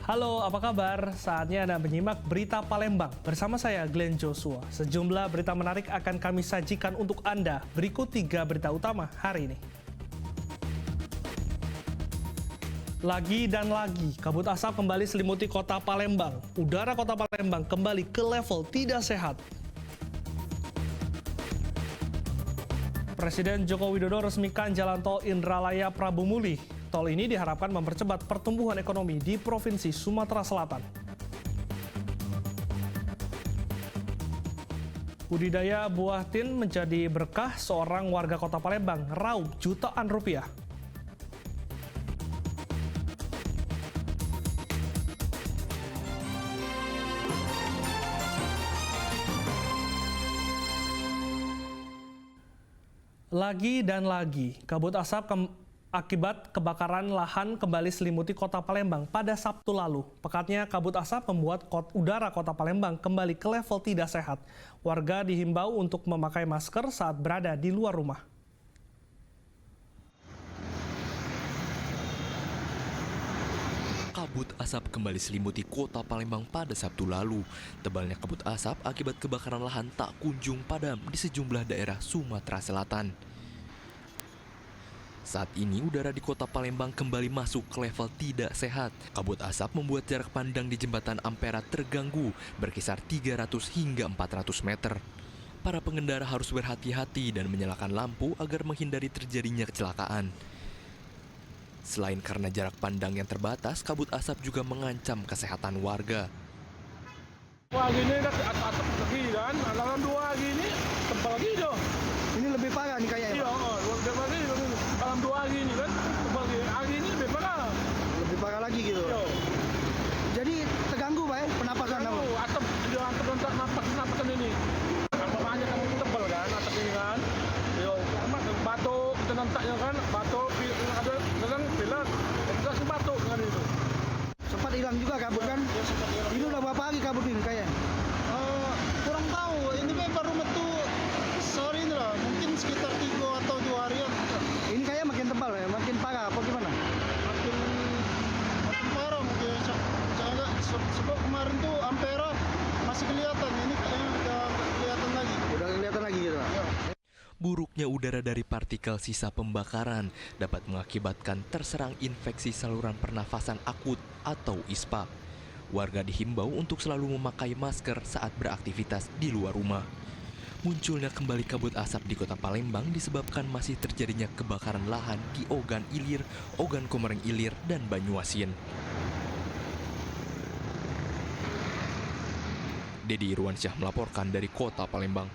Halo, apa kabar? Saatnya Anda menyimak Berita Palembang. Bersama saya, Glenn Joshua. Sejumlah berita menarik akan kami sajikan untuk Anda. Berikut 3 berita utama hari ini. Lagi dan lagi, kabut asap kembali selimuti kota Palembang. Udara kota Palembang kembali ke level tidak sehat. Presiden Joko Widodo resmikan Jalan Tol Indralaya Prabu Mulih. Tol ini diharapkan mempercepat pertumbuhan ekonomi di Provinsi Sumatera Selatan. Budidaya buah tin menjadi berkah, seorang warga kota Palembang raup jutaan rupiah. Lagi dan lagi, kabut asap akibat kebakaran lahan kembali selimuti kota Palembang pada Sabtu lalu. Pekatnya kabut asap membuat udara kota Palembang kembali ke level tidak sehat. Warga dihimbau untuk memakai masker saat berada di luar rumah. Kabut asap kembali selimuti kota Palembang pada Sabtu lalu. Tebalnya kabut asap akibat kebakaran lahan tak kunjung padam di sejumlah daerah Sumatera Selatan. Saat ini udara di kota Palembang kembali masuk ke level tidak sehat. Kabut asap membuat jarak pandang di jembatan Ampera terganggu berkisar 300 hingga 400 meter. Para pengendara harus berhati-hati dan menyalakan lampu agar menghindari terjadinya kecelakaan. Selain karena jarak pandang yang terbatas, kabut asap juga mengancam kesehatan warga. Wah gini kan atap lagi kan, alangan 2 gini tebal lagi dong. Ini lebih parah nih kayaknya. Iya, lebih parah lagi. Alam 2 gini kan, tebal lagi ini lebih parah. Lebih parah lagi gitu. Iya. Jadi terganggu Pak ya, penapasan apa? Atap untuk napasan ini. Apa banyak kan tebal kan atap ini kan. Yo, amat batuk kita nantaknya kan, batuk ada dengan pilar. Kita batuk dengan itu. Sempat hilang juga kabut kan? Ya, sempat hilang. Ini udah berapa hari kabut ini kayaknya? Kurang tahu, ini baru metu sore ini lah, mungkin sekitar 3 atau 2 harian. Ini kayak makin tebal ya, makin parah apa gimana? Makin parah mungkin. Sebab kemarin tuh Ampera masih kelihatan, ini kayaknya udah kelihatan lagi. Udah kelihatan lagi gitu Pak? Ya. Buruknya udara dari partikel sisa pembakaran dapat mengakibatkan terserang infeksi saluran pernafasan akut atau ISPA. Warga dihimbau untuk selalu memakai masker saat beraktivitas di luar rumah. Munculnya kembali kabut asap di kota Palembang disebabkan masih terjadinya kebakaran lahan di Ogan Ilir, Ogan Komering Ilir, dan Banyuasin. Dedi Irwansyah melaporkan dari kota Palembang.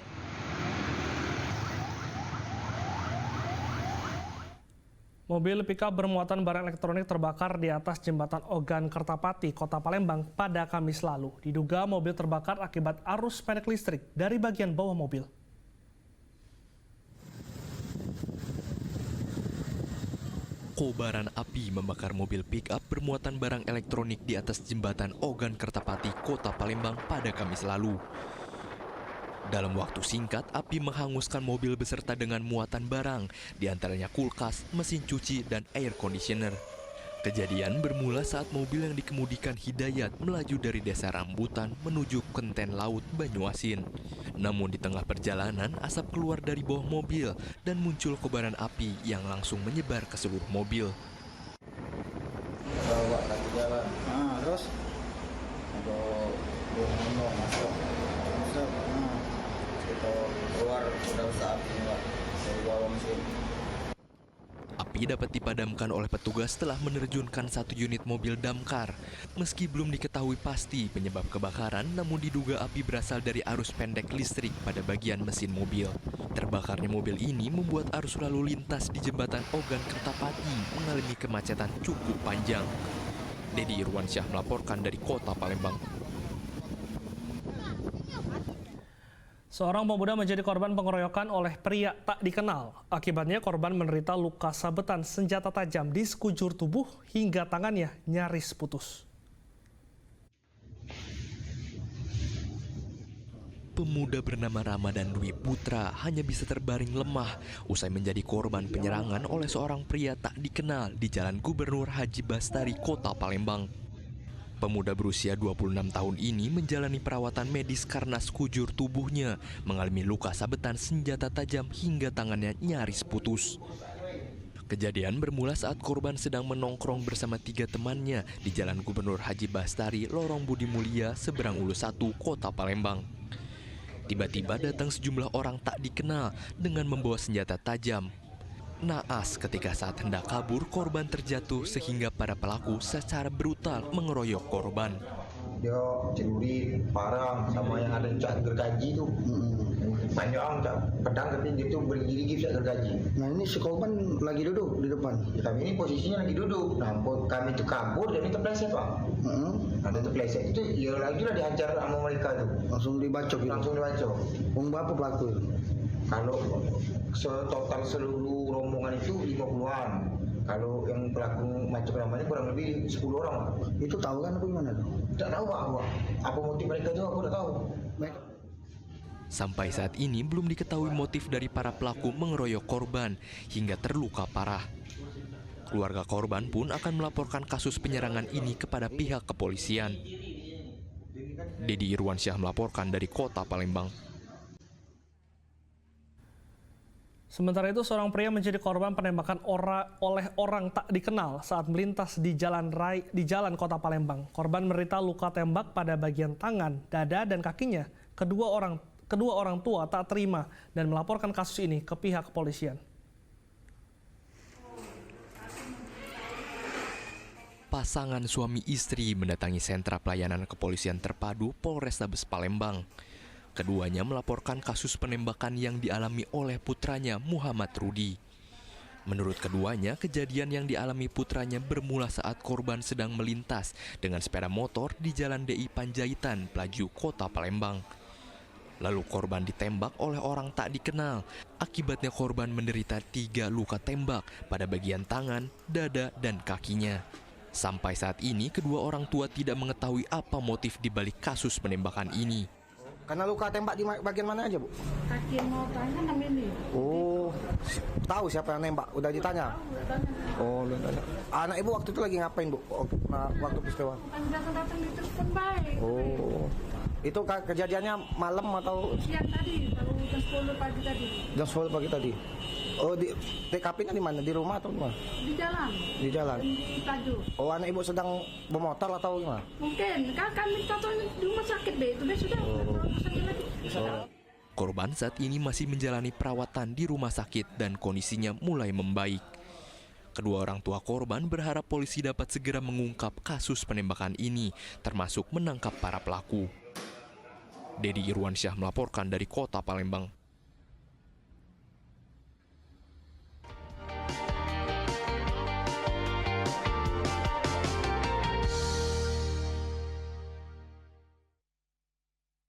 Mobil pickup bermuatan barang elektronik terbakar di atas jembatan Ogan Kertapati, Kota Palembang pada Kamis lalu. Diduga mobil terbakar akibat arus pendek listrik dari bagian bawah mobil. Kobaran api membakar mobil pickup bermuatan barang elektronik di atas jembatan Ogan Kertapati, Kota Palembang pada Kamis lalu. Dalam waktu singkat, api menghanguskan mobil beserta dengan muatan barang, diantaranya kulkas, mesin cuci, dan air conditioner. Kejadian bermula saat mobil yang dikemudikan Hidayat melaju dari desa Rambutan menuju Kenten Laut, Banyuasin. Namun di tengah perjalanan, asap keluar dari bawah mobil dan muncul kobaran api yang langsung menyebar ke seluruh mobil. Bawa lagi jalan. Terus? Untuk buang masuk. Kita keluar udah usaha api Pak dari bawah mesin. Api dapat dipadamkan oleh petugas setelah menerjunkan 1 unit mobil damkar. Meski belum diketahui pasti penyebab kebakaran, namun diduga api berasal dari arus pendek listrik pada bagian mesin mobil. Terbakarnya mobil ini membuat arus lalu lintas di jembatan Ogan Kertapati mengalami kemacetan cukup panjang. Dedi Irwansyah melaporkan dari kota Palembang. Seorang pemuda menjadi korban pengeroyokan oleh pria tak dikenal. Akibatnya korban menderita luka sabetan senjata tajam di sekujur tubuh hingga tangannya nyaris putus. Pemuda bernama Ramadan Dwi Putra hanya bisa terbaring lemah usai menjadi korban penyerangan oleh seorang pria tak dikenal di Jalan Gubernur Haji Bastari, Kota Palembang. Pemuda berusia 26 tahun ini menjalani perawatan medis karena sekujur tubuhnya mengalami luka sabetan senjata tajam hingga tangannya nyaris putus. Kejadian bermula saat korban sedang menongkrong bersama 3 temannya di Jalan Gubernur Haji Bastari, Lorong Budi Mulia, Seberang Ulus 1, Kota Palembang. Tiba-tiba datang sejumlah orang tak dikenal dengan membawa senjata tajam. Naas ketika saat hendak kabur, korban terjatuh sehingga para pelaku secara brutal mengeroyok korban. Dia celuri parang sama yang ada cak gergaji tu. Panjang cak pedang tapi dia tu bergigi cak gergaji. Nah ini si korban lagi duduk di depan. Ya, kami ini posisinya lagi duduk. Nah, kami tu kabur dan ini terpleset, Pak. Ada terpleset itu ya lagi lah dihajar sama mereka tu. Langsung dibacok gitu. Langsung dibacok. Berapa pelaku itu? Kalau total seluruh rombongan itu 50-an. Kalau yang pelaku macam namanya kurang lebih 10 orang. Itu tahu kan apa gimana tuh? Tak tahu aku. Apa motif mereka itu aku tak tahu. Sampai saat ini belum diketahui motif dari para pelaku mengeroyok korban hingga terluka parah. Keluarga korban pun akan melaporkan kasus penyerangan ini kepada pihak kepolisian. Dedi Irwansyah melaporkan dari Kota Palembang. Sementara itu, seorang pria menjadi korban penembakan oleh orang tak dikenal saat melintas di jalan Kota Palembang. Korban menderita luka tembak pada bagian tangan, dada, dan kakinya. Kedua orang tua tak terima dan melaporkan kasus ini ke pihak kepolisian. Pasangan suami istri mendatangi sentra pelayanan kepolisian terpadu Polrestabes Palembang. Keduanya melaporkan kasus penembakan yang dialami oleh putranya Muhammad Rudi. Menurut keduanya, kejadian yang dialami putranya bermula saat korban sedang melintas dengan sepeda motor di Jalan DI Panjaitan, Pelaju, Kota Palembang. Lalu korban ditembak oleh orang tak dikenal. Akibatnya korban menderita 3 luka tembak pada bagian tangan, dada, dan kakinya. Sampai saat ini, kedua orang tua tidak mengetahui apa motif dibalik kasus penembakan ini. Karena luka tembak di bagian mana aja, Bu? Kaki mau tangan sama ini. Oh, tahu siapa yang nembak? Udah ditanya? Oh, udah ditanya. Anak ibu waktu itu lagi ngapain, Bu? Waktu peristiwa? Datang di telepon baik. Oh, itu kejadiannya malam atau Siang tadi, baru jam 10 pagi tadi. jam 10 pagi tadi? Oh, di TKP-nya di mana? Di rumah atau di mana? Di jalan. Di jalan. Di Pelaju. Oh, anak ibu sedang bermotor atau gimana? Mungkin, kan kami tahu di rumah sakit be itu be sudah. Sakit lagi. Korban saat ini masih menjalani perawatan di rumah sakit dan kondisinya mulai membaik. Kedua orang tua korban berharap polisi dapat segera mengungkap kasus penembakan ini, termasuk menangkap para pelaku. Dedi Irwansyah melaporkan dari Kota Palembang.